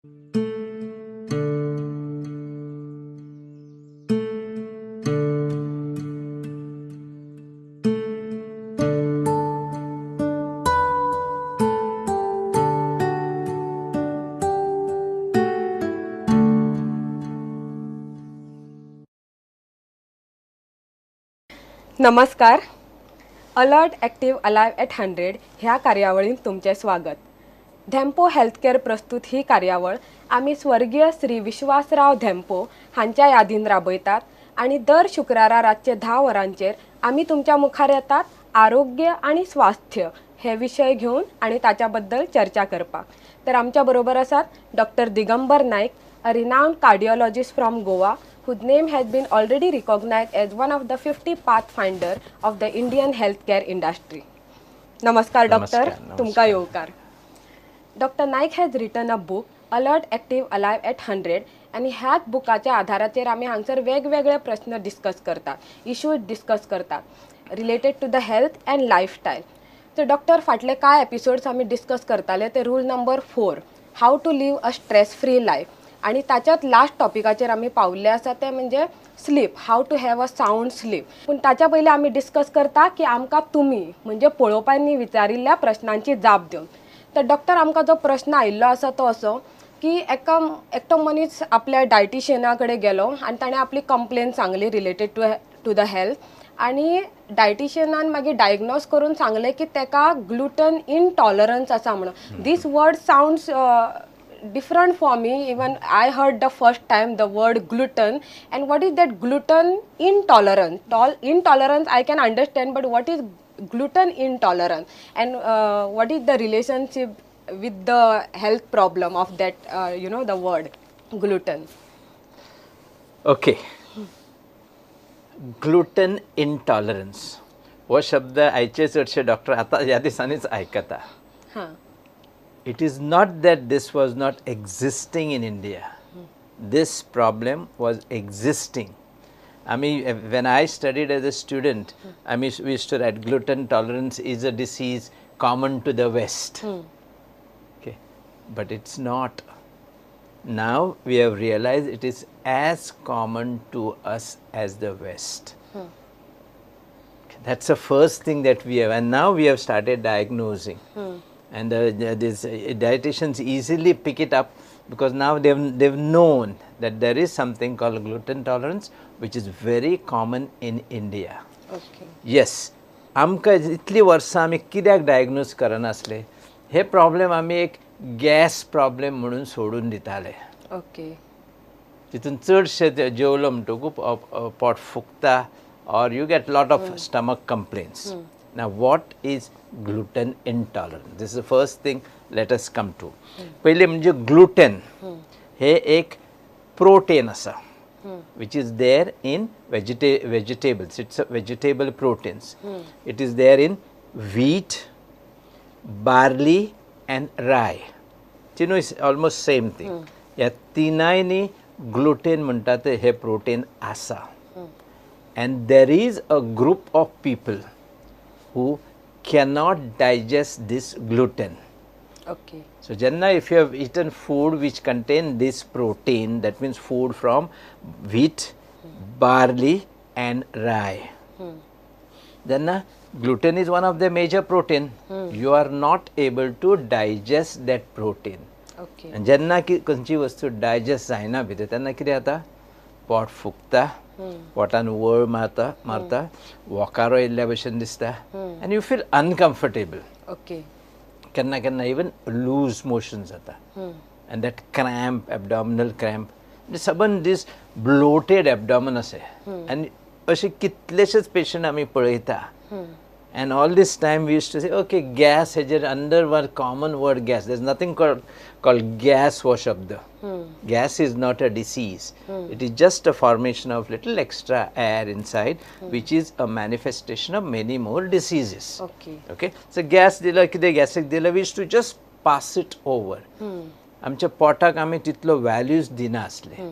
नमस्कार. Alert active alive at 100 ह्या कार्यावळीत तुमचे स्वागत. धेंपो हेल्थकेअर प्रस्तुत ही कार्यावळ आम्ही स्वर्गीय श्री विश्वासराव धेंपो हांच्या यादीन राबयतात आणि दर शुक्रारा रातचे 10 वरांचेर आम्ही तुमच्या मुखार येतात आरोग्य आणि स्वास्थ्य हे विषय घेऊन आणि त्याच्याबद्दल चर्चा करपाक. तर आमच्या बरोबर आसात doctor Digambar Naik, a renowned cardiologist from Goa, whose name has been already recognized as one of the 50 pathfinder of the Indian healthcare industry. Namaskar, doctor. Tumka yokar. Dr. Naik has written a book, Alert Active Alive at 100, आणि ह्याच बुकाच्या आधाराचेर आम्ही हांगसर वेगवेगळे प्रश्न discuss करतात, issues discuss करतात related to the health and lifestyle. तर doctor फाटले काय एपिसोड्स आम्ही डिस्कस करताले ते rule number 4, how to live a stress free life. आणि त्याच्यात लास्ट टॉपिकाचेर आम्ही पावल्ले आसा ते म्हणजे sleep, how to have a sound sleep. पण ताच्या पयलीं आमी डिस्कस करता की आमकां तुमी म्हणजे पळोवप्यांनी विचारिल्ल्या प्रश्नांची जाप दिवन. तर डॉक्टर आमकां जो प्रश्न आयिल्लो आसा तो असो की एकटो मनीस आपल्या डायटिशियना कडेन गेलो आनी ताणें आपली कंप्लेन सांगली रिलेटेड टू द हेल्थ. आणि डायटिशियनान मागीर डायग्नोज करून सांगलें की ताका ग्लुटन इनटॉलरन्स आसा म्हणून. This word sounds different for me. Even I heard the first time the word gluten, and what is that gluten intolerance? Intolerance I can understand, but what is gluten intolerance, and what is the relationship with the health problem of that the word gluten? Okay. Gluten intolerance हो शब्द आयचे चडशे doctor आता ह्या दिसांनीच आयकता. It is not that this was not existing in India. This problem was existing. I mean, when I studied as a student, I mean, we used to write gluten intolerance is a disease common to the West. Okay, but it's not. Now we have realized it is as common to us as the West. That's the first thing that we have, and now we have started diagnosing. And these dietitians easily pick it up because now they've known that there is something called gluten tolerance, which is very common in India. Okay. Yes, आमकां इतली वर्सां आमी कित्याक diagnose करनासले, हे problem आमी एक gas problem म्हणून सोडून दिताले. Okay. तितून चडशे जेवलो म्हणटकूच pot फुगता or you get a lot of stomach complaints. Now what is gluten intolerance? This is the first thing let us come to. पहिले म्हणजे gluten हे एक protein असा which is there in vegetables. It's a vegetable proteins. It is there in wheat, barley and rye. You know, it's almost same thing. या तिनायनी gluten म्हणतात हे protein आसा. And there is a group of people who cannot digest this gluten. Okay. So Janna, if you have eaten food which contain this protein, that means food from wheat, barley and rye, then gluten is one of the major protein. You are not able to digest that protein. Okay. And Janna की कोणची वस्तू digest जायना भितर तेन्ना कितें जाता, pot फुगता, पोटान वळ मारता, वोकारो येयल्ल्या भशेन दिसता, and you feel uncomfortable. Okay. केन्ना even lose motion जाता, and that cramp, abdominal cramp, सबंद this bloated abdomen असे, and अशे कितलेशेच पेशंट आमी पळयता. And all this time we used to say, okay, gas, under one common word gas. There's nothing called gas हो शब्द. Gas is not a disease. It is just a formation of little extra air inside, which is a manifestation of many more diseases. Okay. Okay. So gas दिला कितें गॅसीक दिला, we used to just pass it over. आमच्या पोटाक आमी तितलो values दिना आसले.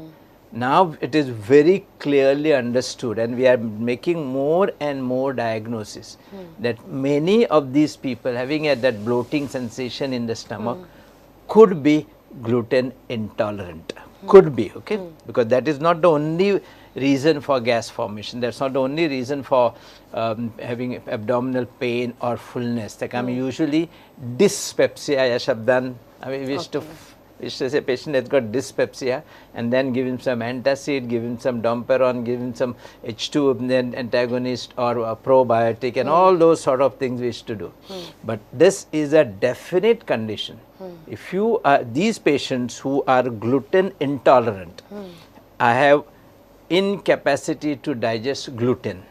Now it is very clearly understood, and we are making more and more diagnosis that many of these people having that bloating sensation in the stomach could be gluten intolerant. Could be, okay, because that is not the only reason for gas formation. That's not the only reason for having abdominal pain or fullness. Like usually dyspepsia या शब्दान we used to say patient has got dyspepsia, and then give him some antacid, give him some domperon, give him some H2 antagonist or a probiotic, and all those sort of things we used to do. But this is a definite condition. If you are these patients who are gluten intolerant, I have incapacity to digest gluten,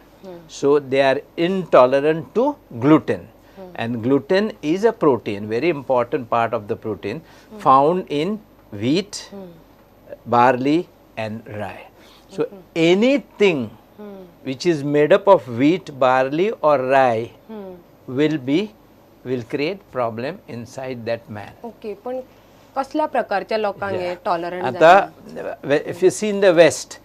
so they are intolerant to gluten. And gluten is a protein, very important part of the protein, found in wheat, barley and rye. So anything which is made up of wheat, barley or rye will create problem inside that man. Okay, पण कसल्या प्रकारच्या लोकांक हे tolerant आता if you see in the west,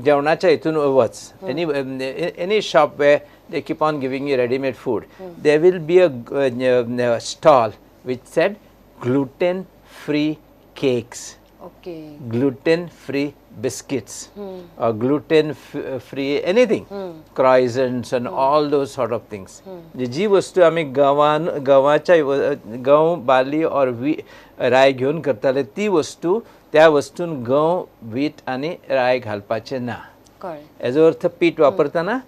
जेवणाच्या हितून वच, any shop where they keep on giving you ready-made food, there will be a stall which said gluten-free cakes, okay, gluten-free biscuits, or gluten-free anything, croissants and all those sort of things. जी वस्तू आम्ही गव्हाच्या गव barley और राय घेऊन करताले ती वस्तू त्या वस्तून गव wheat आणि राय घालपाचे ना. हेजो अर्थ पीठ वापरताना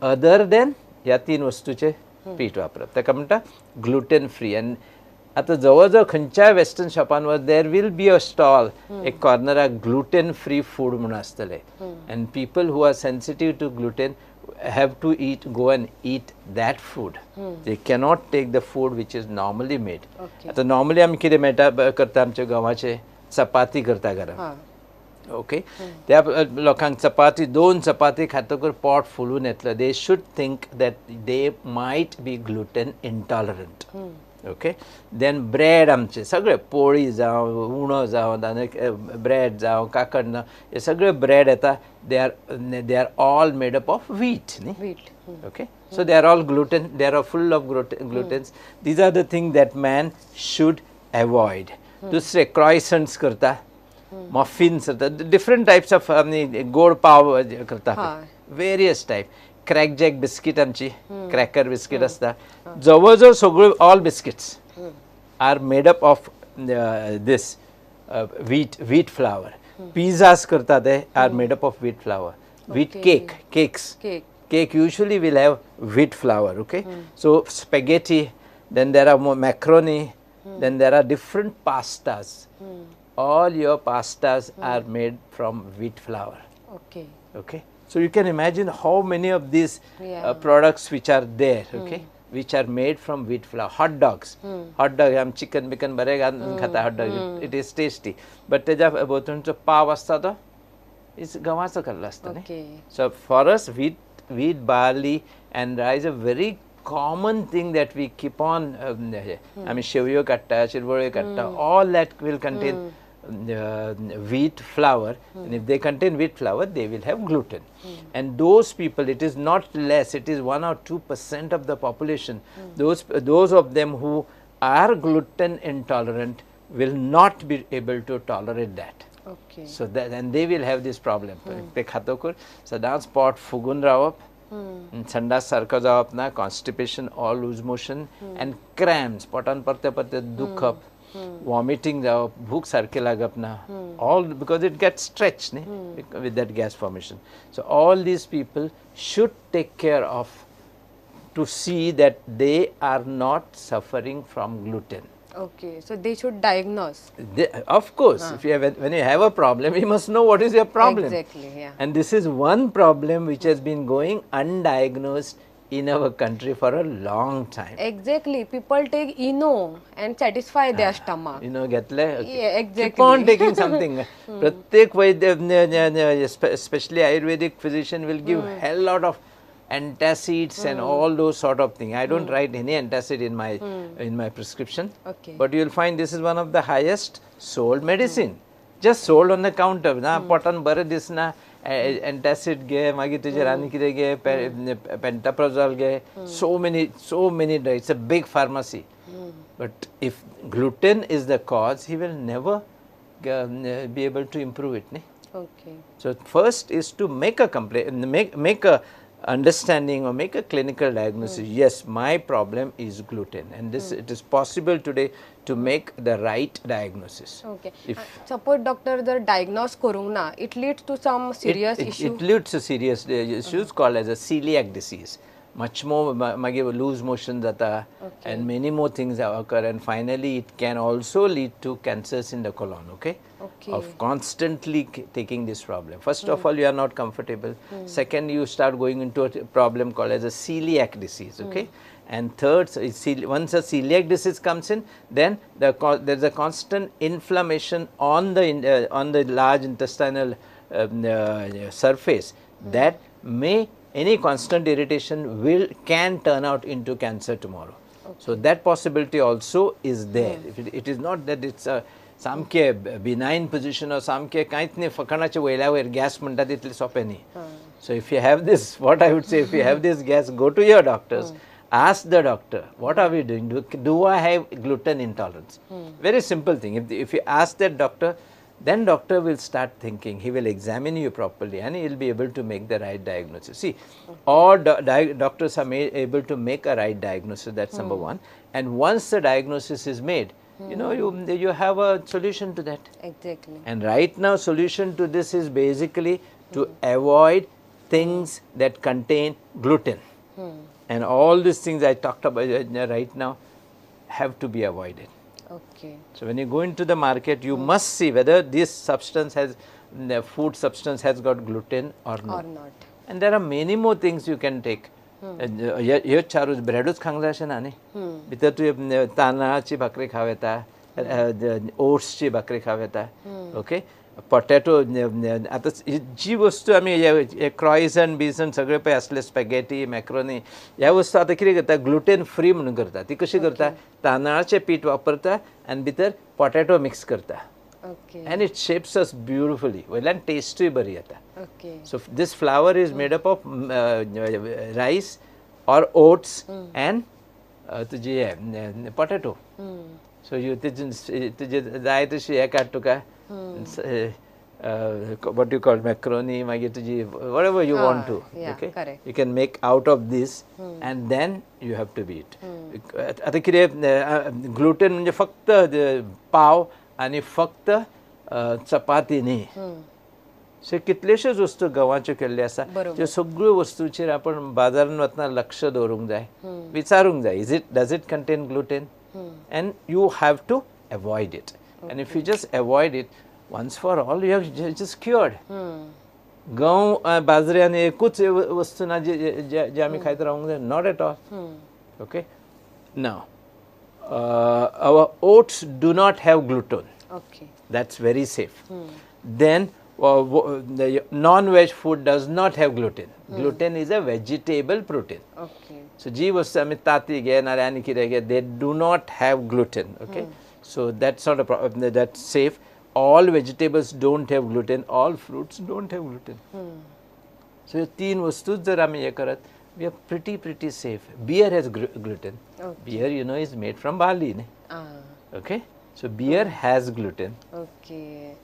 अदर देन ह्या तीन वस्तूचे पीठ वापरप, ताका म्हणटा ग्लुटेन फ्री. आनी आता जवळ जवळ खंयच्या वेस्टर्न शॉपांवर there will be a stall एक कॉर्नराक ग्लुटेन फ्री फूड म्हणून आसतले, and people who are sensitive to gluten have to go and eat that food. They cannot take the food which is normally made. आता normally आमी कितें मेळटा करता आमचे गव्हाचे चपाती करता घरा, ओके, त्या लोकांक चपाती 2 चपाती खातकर पोट फुलून येतलो. They should think that they might be gluten intolerant. Okay, then bread आमचे सगळे पोळी जावं उणो जावं ब्रेड जावं काकण हे सगळे ब्रेड येता, they are all made up of wheat. Okay, so they are all gluten, they are full of glutens. These are the things that man should avoid. दुसरे croissants करता, muffins करता, different types of गोड पाव करता, various type. Krackjack biscuit आमची cracker biscuit असता, जवळ जवळ सगळे all biscuits are made up of this wheat flour. Pizzas करता they are made up of wheat flour. Wheat cake usually will have wheat flour. Okay, so spaghetti, then there are macaroni, then there are different pastas. All your pastas are made from wheat flour. Okay, so you can imagine how many of these products which are there, okay, which are made from wheat flour. Hot dogs, हम chicken बिकन बरे खाता hot dog, it is tasty, but Teja बोतूनचो पाव असता तो is गव्हाचो केल्लो असता न्ही. So for us wheat, barley and rye is a very common thing that we keep on आमी शेवयो काडटा, शिरवळ्यो काडटा, all that will contain wheat flour, and if they contain wheat flour they will have gluten. And those people, it is not less, it is 1 or 2% of the population, those of them who are gluten intolerant will not be able to tolerate that. So that, and they will have this problem. ते खातोकर सदांच pot फुगून रावप, संडास सारको जावप ना, constipation or loose motion, and cramps, पोटान परते परते दुखप, vomiting जावप, भूख सारके लागप ना, all because it gets stretched with that gas formation. So all these people should take care of to see that they are not suffering from gluten. Okay, so they should diagnose. Of course, if you have, when you have a problem, you must know what is your problem. Exactly, yeah. And this is one problem which has been going undiagnosed in our country for a long time. Exactly, people take Eno and satisfy their stomach. घेतले? Yeah, exactly. Keep on taking something. प्रत्येक वैद्य, especially Ayurvedic physician, will give hell lot of antacids and all those sort of things. I don't write any antacid in my prescription. Okay. But you will find this is one of the highest sold medicine. Just sold on the counter. Na potan bare disna antacid ge, magi tuje rani kire ge, pantoprazole ge. So many drugs. It's a big pharmacy. But if gluten is the cause, he will never be able to improve it. Okay. So first is to make a complaint, make a understanding or make a clinical diagnosis. Yes, my problem is gluten, and this it is possible today to make the right diagnosis. Okay. Suppose doctor the diagnose करूंग ना, it leads to some serious issue. It leads to serious issues called as a celiac disease. Much more lose motion data and many more things occur, and finally it can also lead to cancers in the colon. Okay. Of constantly taking this problem. First of all, you are not comfortable. Second, you start going into a problem called as a celiac disease. Okay. And third, once a celiac disease comes in, then there is a constant inflammation on the large intestinal surface that may, any constant irritation can turn out into cancer tomorrow. So that possibility also is there. It is not that it's a सामके benign position or सामके काहीच नाही फकाणाच्या वयल्यावर gas म्हणतात इतले सोपे नाही. So if you have this, what I would say, if you have this gas, go to your doctors, ask the doctor, what are we doing? Do I have gluten intolerance? Very simple thing. If you ask that doctor, then doctor will start thinking, he will examine you properly and he will be able to make the right diagnosis. See, all doctors are able to make a right diagnosis, that's number one. And once the diagnosis is made, you know, you have a solution to that. Exactly. And right now solution to this is basically to avoid things that contain gluten. And all these things I talked about right now have to be avoided. Okay. So when you go into the market, you must see whether this substance has, the food substance has got gluten or not. And there are many more things you can take. हे चारूच ब्रेडूच खांक जाय अशें ना न्ही. भितर तुवें तांदळाची भाकरी खावं येता, ओट्सची भाकरी खावं येता. ओके. पोटॅटो, आतां जी वस्तू आमी क्रॉइजंट बिजंट सगळे पळय आसले स्पॅगेटी मॅक्रोनी, ह्या वस्तू आतां कितें करता, ग्लुटेन फ्री म्हणून करता. ती कशी करता, तांदळाचें पीठ वापरता आनी भितर पोटॅटो मिक्स करता. And it shapes us beautifully. Well, and tasty bari yata. So this flour is made up of rice or oats and potato. So you जाय तशी हे काड तुका what you call macaroni, whatever you want to. Okay, correct. you can make out of this and then you have to eat. आता कितें gluten म्हणजे फक्त पाव आणि फक्त चपाती न्ही. सो कितलेशेच वस्तू गंवाच्यो केल्ल्यो आसा, त्यो सगळ्यो वस्तूंचेर आपण बाजारांत वतना लक्ष दवरूंक जाय, विचारूंक जाय, does it contain gluten, and you have to avoid it. And if you just avoid it once for all, you have just cured. गंव बाजरी आनी एकूच वस्तू ना जे आमी खायत रावंक जाय, not at all. Okay. Now our oats do not have gluten. Okay. That's very safe. Then the non-veg food does not have gluten. Gluten is a vegetable protein. Okay. So जी वस्तू आमी ताती घे ना आनी कितें घे, they do not have gluten. Okay. So that's not a problem. That's safe. All vegetables don't have gluten. All fruits don't have gluten. So ह्यो तीन वस्तूच जर आमी हे करत, we are pretty safe. Beer has gluten. Beer, you know, is made from barley. Okay. So beer has gluten. Okay.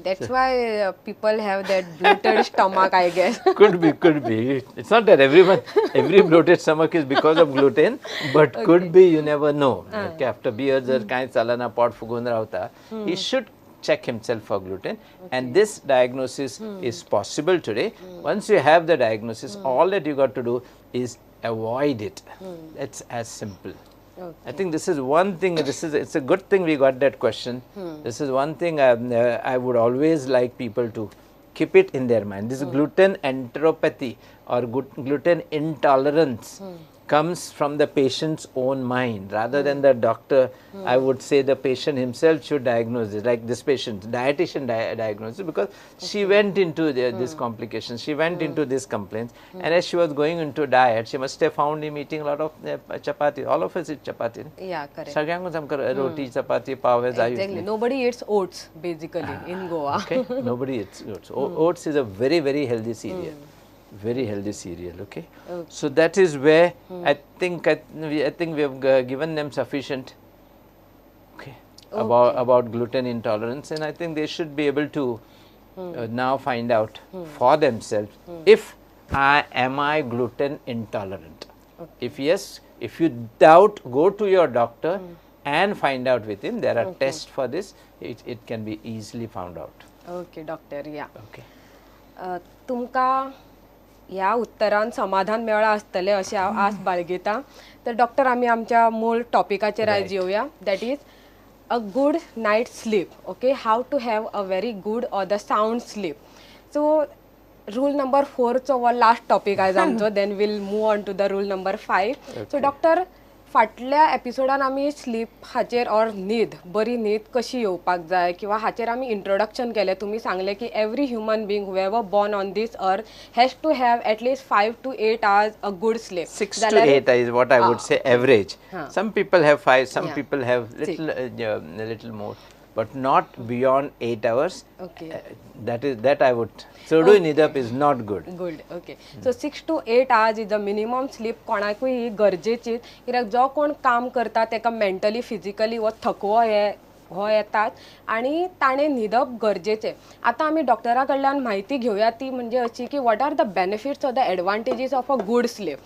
That's why people have that bloated stomach, I guess. Could be. It's not that every bloated stomach is because of gluten, but could be, you never know. Okay, after beer, जर काय चालना pot फुगून रावता, he should check himself for gluten. And this diagnosis is possible today. Once you have the diagnosis, all that you got to do is avoid it. It's as simple. I think this is one thing, it's a good thing we got that question. This is one thing I would always like people to keep it in their mind. This gluten enteropathy or gluten intolerance comes from the patient's own mind rather than the doctor. I would say the patient himself should diagnose it, like this patient, dietitian diagnosed it, because she went into this complications, she went into these complaints, and as she was going into diet, she must have found him eating a lot of chapati. All of us eat chapati. Yeah, correct. Sagyangos amkar roti, chapati, pav. Exactly. Nobody eats oats basically in Goa. Okay, nobody eats oats. Oats is a very healthy cereal. Very healthy cereal. Okay. So that is where I think we have given them sufficient about gluten intolerance, and I think they should be able to now find out for themselves if am I gluten intolerant. If yes, if you doubt, go to your doctor and find out with him. There are tests for this. It can be easily found out. Okay, doctor. Yeah. Okay. तुमका ह्या उत्तरान समाधान मेळ्ळा आसतले अशें हांव आस बाळगिता. तर doctor आमी आमच्या मूळ टॉपिकाचेर आयज येवया, that is a good night sleep. Okay, how to have a very good or the sound sleep. So rule number 4 चो वो लास्ट टॉपिक आयज आमचो. Then we'll move on to the rule number 5. So doctor, फाटल्या एपिसोडान आमी sleep हाचेर or न्हीद, बरी न्हीद कशी येवपाक जाय किंवा हाचेर आमी इंट्रोडक्शन केलें. तुमी सांगलें की every human being who ever born on this earth has to have at least 5 to 8 hours a good sleep. 6 to 8 is what I would say average. Some people have 5, some people have little more, but not beyond 8 hours. Okay. That I would. चडूय न्हिदप is not good. Good. Okay. So 6 to 8 hours is the minimum sleep. कोणाकूय ही गरजेची, कित्याक जो कोण काम करता तेका mentally physically वो थकवो हो येतात आणि ताणें न्हिदप गरजेचें. आतां आमी डॉक्टरा कडल्यान म्हायती घेवया, ती म्हणजे अशी की what are the benefits or the advantages of a good sleep.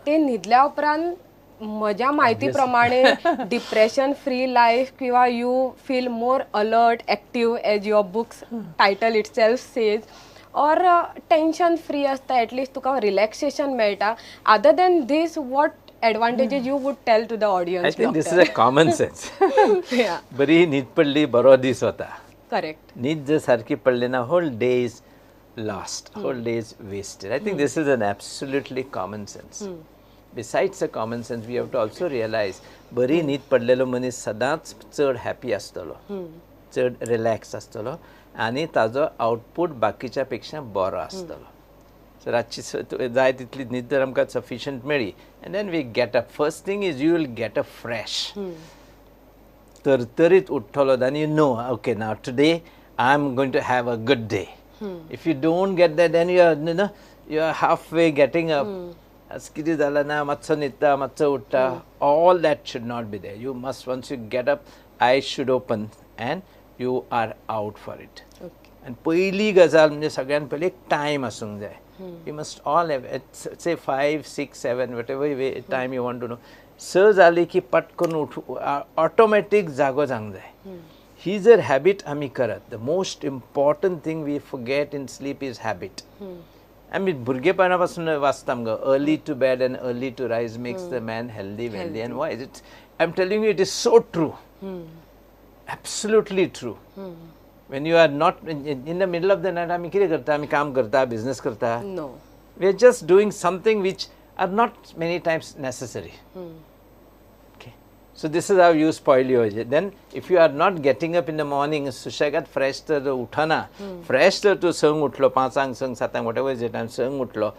ते न्हिदल्या उपरांत म्हज्या म्हायती प्रमाणे डिप्रेशन फ्री लाईफ किंवा you feel more alert, active as your books title itself says, और टेंशन फ्री आसता, एटलीस्ट तुका रिलॅक्सेशन मेळटा. Other than this, what advantages you would tell to the audience? I think this is a common sense. Yeah. बरी न्हीद पडली, बरो दीस होता. Correct. न्हीद जर सारकी पडली ना, whole day is lost, whole day is wasted. I think this is an absolutely common sense. Besides the common sense, we have to also realize बरी न्हीद पडलेलो मनीस सदांच चड हॅपी आसतलो, चड रिलॅक्स आसतलो आनी ताजो आउटपूट बाकीच्या पेक्षा बरो आसतलो. So रातची जाय तितली न्हीद जर आमकां सफिशियंट मेळ्ळी, and then we get up. First thing is you will get up fresh. तरतरीत उठ्ठलो, then you know, okay, now today I am going to have a good day. If you don't get that, then you are halfway getting up. आज कितें जालां ना, मातसो न्हिदता, मातसो उठ्ठा. All that should not be there. You must, once you get up, eyes should open and you are out for it. Okay. And पयली गजाल म्हणजे सगळ्यान पयली एक टायम आसूंक जाय. You must all have, say 5, 6, 7, whatever time you want to know. स जाली की पटकन उठू, ऑटोमॅटीक जागो जावंक जाय. ही जर हॅबीट आमी करत, the most important thing we forget in sleep is habit. आमी भुरगेपणा पासून वाचता मगो, early to bed and early to rise makes the man healthy wealthy. And why is it? I am telling you, it is so true, absolutely true. When you are not in the middle of the night, आमी कितें करता? आमी काम करता, business करता. No. We are just doing something which are not many times necessary. Okay. So this is how you spoil your day. Then if you are not getting up in the morning, sushagat fresh तर उठना, fresh तर तू संग उठलो, 5 संग 7 whatever is the time, संग उठलो,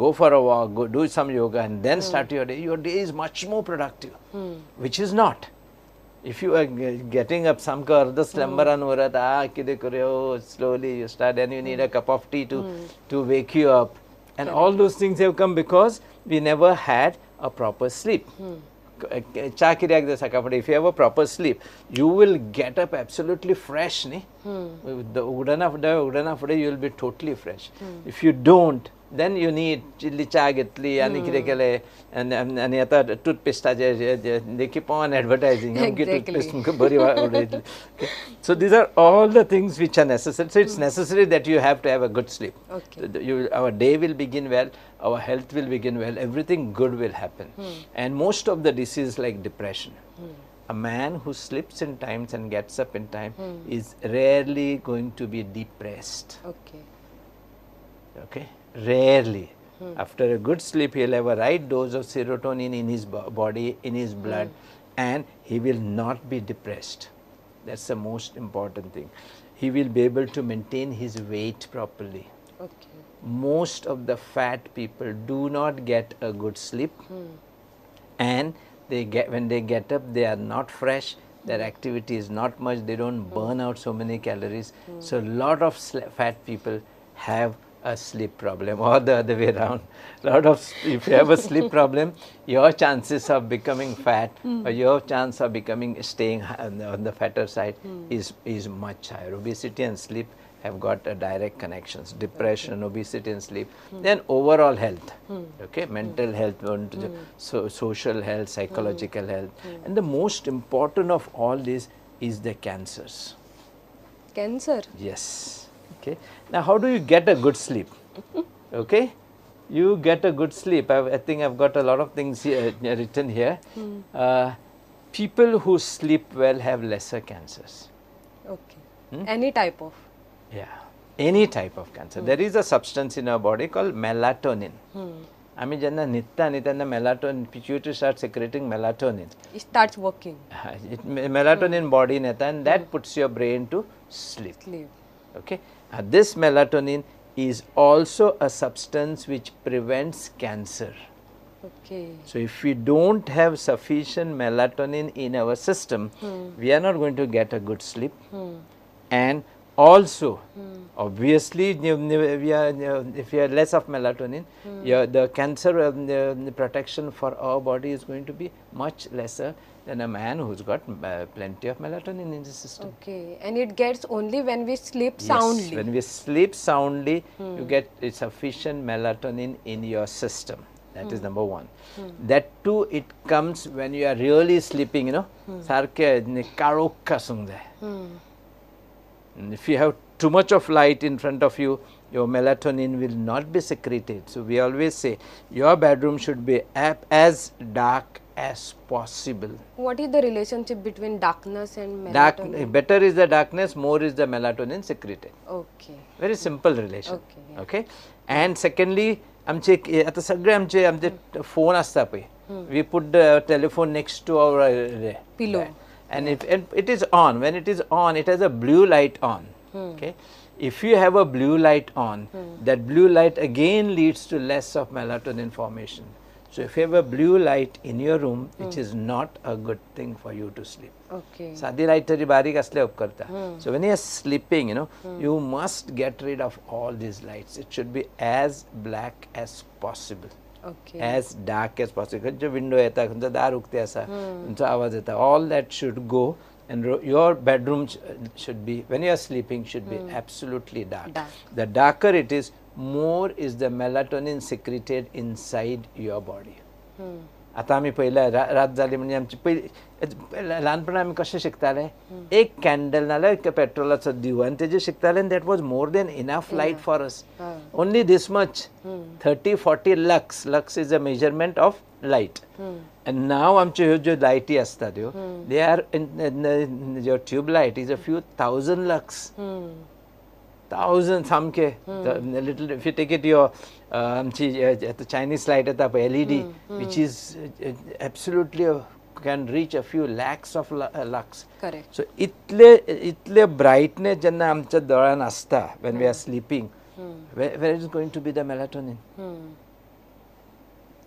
go for a walk, go do some yoga and then start your day. Your day is much more productive, which is not. If you are getting up, samka arda slumber anurat, kide kare, slowly you start, and you need a cup of tea to wake you up, and all those things have come because we never had a proper sleep. Cha kiryak de sakapade. If you have a proper sleep, you will get up absolutely fresh, ne? The udana fode, you will be totally fresh. If you don't, then you need chilli cha getli ani kide kele and ata toothpaste they keep on advertising. Exactly. Okay. So these are all the things which are necessary. So it's necessary that you have to have a good sleep. Okay. Our day will begin well, our health will begin well, everything good will happen. And most of the diseases like depression, a man who sleeps in times and gets up in time is rarely going to be depressed. Okay. Okay, rarely. After a good sleep, he'll have a right dose of serotonin in his body, in his blood, and he will not be depressed. That's the most important thing. He will be able to maintain his weight properly. Okay. Most of the fat people do not get a good sleep, and when they get up, they are not fresh. Their activity is not much. They don't burn out so many calories. So a lot of fat people have a sleep problem, or the other way around. If you have a sleep problem, your chances of becoming fat or your chance of staying on the fatter side is much higher. Obesity and sleep have got a direct connections. Depression, obesity and sleep. Then overall health, okay, mental health, social health, psychological health, and the most important of all this is the cancers. Cancer. Yes. Okay. Now, how do you get a good sleep? Okay. You get a good sleep. I think I've got a lot of things here, written here. People who sleep well have lesser cancers. Okay. Any type of. Yeah. Any type of cancer. There is a substance in our body called melatonin. आम्ही ज्यांना निघता आणि त्यांना melatonin, pituitary starts secreting melatonin. It starts working. Melatonin body neta, and that puts your brain to sleep. Okay. This melatonin is also a substance which prevents cancer. Okay. So if we don't have sufficient melatonin in our system, we are not going to get a good sleep. And also, obviously, if you have less of melatonin, the cancer protection for our body is going to be much lesser than a man who's got plenty of melatonin in the system. Okay, and it gets only when we sleep Yes, soundly. when we sleep soundly, you get sufficient melatonin in your system. That is number one. That too, it comes when you are really sleeping, you know, sarke karokka sungde. If you have too much of light in front of you, your melatonin will not be secreted. So we always say your bedroom should be as dark as possible. What is the relationship between darkness and melatonin? Better is the darkness, more is the melatonin secreted. Okay. Very simple relation. Okay, yeah. Okay. And secondly, आमचे आता सगळे आमचे phone असता पळय, we put the telephone next to our Pillow. and if it is on, when it is on, it has a blue light on. Okay. If you have a blue light on, that blue light again leads to less of melatonin formation. So if you have a blue light in your room, it is not a good thing for you to sleep. Okay. साधी light तरी बारीक असल्यावर करता. So when you are sleeping, you know, you must get rid of all these lights. It should be as black as possible. Okay. As dark as possible. खंयचो window येता, खंयचो दार उक्ते आसा, खंयचो आवाज येता, all that should go, and your bedroom should be, when you are sleeping, should be absolutely dark. The darker it is, more is the melatonin secreted inside your body. आता आम्ही पहिला रात झाली म्हणजे आमची पहिली लहानपणा आम्ही कसे शिकताले, एक कॅन्डल नाल्यार एक पेट्रोलाचो दिवो आनी तेजे शिकताले, and that was more than enough light for us. Only this much, 30-40 lux. Lux is a measurement of light. And now आमच्यो ह्यो ज्यो लायटी असतात ह्यो, they are in your tube light is a few thousand lux. Thousands, samke. Little, if you take it your the Chinese light at the LED, which is absolutely can reach a few lakhs of lux. Correct. So itle brightness jenna amcha dolan asta when we are sleeping, where is going to be the melatonin?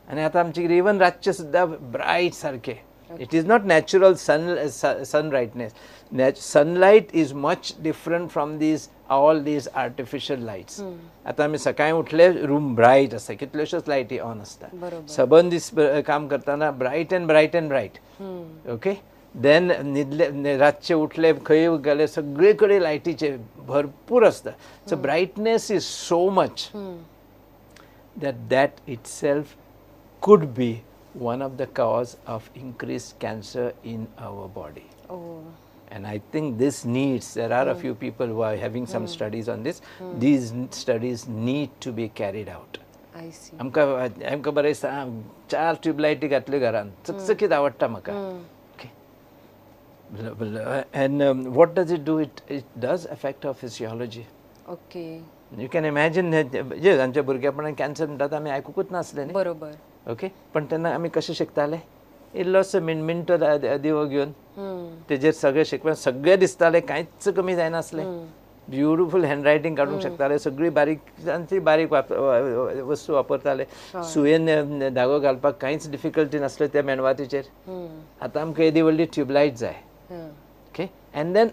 And आता आमचे even रातचे सुद्धा bright सारखे. It is not natural sun brightness. Sunlight is much different from all these artificial lights. आता आम्ही सकाळी उठले room bright असता, कितल्योश्योच लायटी ऑन असता, सबंद दीस काम करताना bright and bright and bright. Okay. Then न्हिदले रातचे उठले खंय गेले सगळीकडे लायटीचे भरपूर असता. So brightness is so much that itself could be one of the cause of increased cancer in our body. And I think this needs, there are a few people who are having some studies on this. These studies need to be carried out. I see. आमका बरे 4 ट्यूबलायटी घातल्यो घरान, चकचकीत आवडटा म्हाका. And what does it do? It does affect our physiology. Okay. You can imagine, जे आमच्या भुरगेपणान cancer म्हणटात आमी आयकुकूच नासले न्ही. बरोबर. ओके. पण तेन्ना आमी कशें शिकताले, इल्लोसो मिनमिनटो दिवो घेवन तेजेर सगळें शिकप, सगळें दिसतालें, कांयच कमी जायनासलें. ब्युटिफूल हँडरायटींग काडूंक शकताले, सगळी बारीक वस्तू वापरताले, सुयेन धागो घालपाक कांयच डिफिकल्टी नासल्यो त्या मेणवातीचेर. आतां आमकां येदी व्हडली ट्यूबलायट जाय. Okay. And then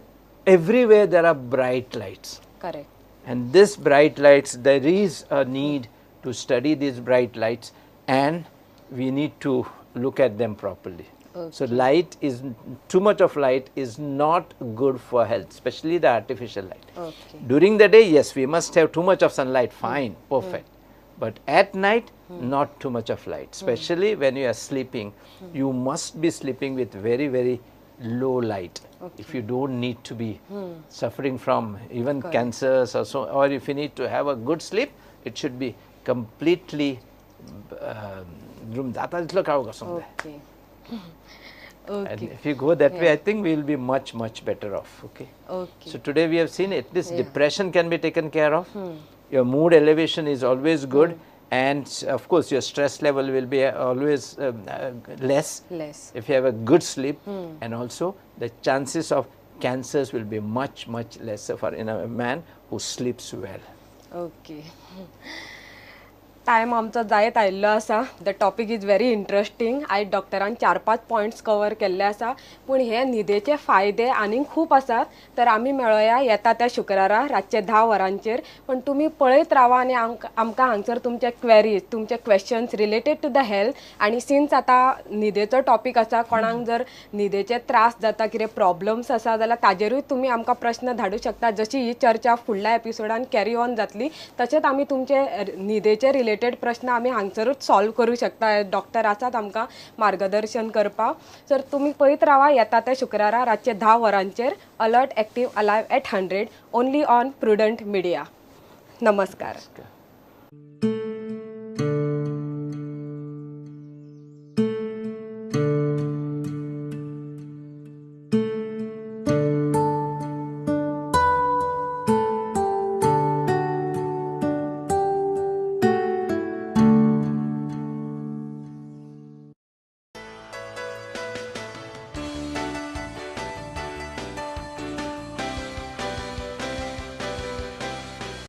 everywhere there are bright lights. Correct. And this bright lights, there is a need to study these bright lights, and we need to look at them properly. So light is, too much of light is not good for health, especially the artificial light. During the day, yes, we must have too much of sunlight, fine, perfect. But at night, not too much of light, especially when you are sleeping. You must be sleeping with very, very low light. If you don't need to be suffering from even cancers or so, or if you need to have a good sleep, it should be completely Okay. and if you go that way, I think we will be much, much better off. Okay. So today we have seen at least depression can be taken care of. Your mood elevation is always good, and of course your stress level will be always less if you have a good sleep, and also the chances of cancers will be much, much lesser for in a man who sleeps well. Okay. Time आमचो जायत आयिल्लो आसा. The topic is very interesting. आयज डॉक्टरान 4-5 points cover केल्ले आसा, पूण हे न्हिदेचे फायदे आनीक खूब आसात. तर आमी मेळोया येता त्या शुक्रारा रातचे 10 वरांचेर. पण तुमी पळयत रावा आनी आमकां हांगसर तुमचे क्वेरीज, तुमचे questions related to the health. आनी सिन्स आतां न्हिदेचो टॉपिक आसा, कोणाक जर न्हिदेचे त्रास जाता, कितें प्रॉब्लम्स आसा जाल्यार ताजेरूय तुमी आमकां प्रश्न धाडूं शकता. जशी ही चर्चा फुडल्या एपिसोडान कॅरी ऑन जातली, तशेंच आमी तुमचे न्हिदेचे रिलेटेड प्रश्न आमी हांगसरूच सॉल्व करूं शकता. डॉक्टर आसात आमकां मार्गदर्शन करपाक. तर तुमी पळयत रावा येता त्या शुक्रारा रातचे 10 वरांचेर alert active alive at 100 only on prudent media. नमस्कार.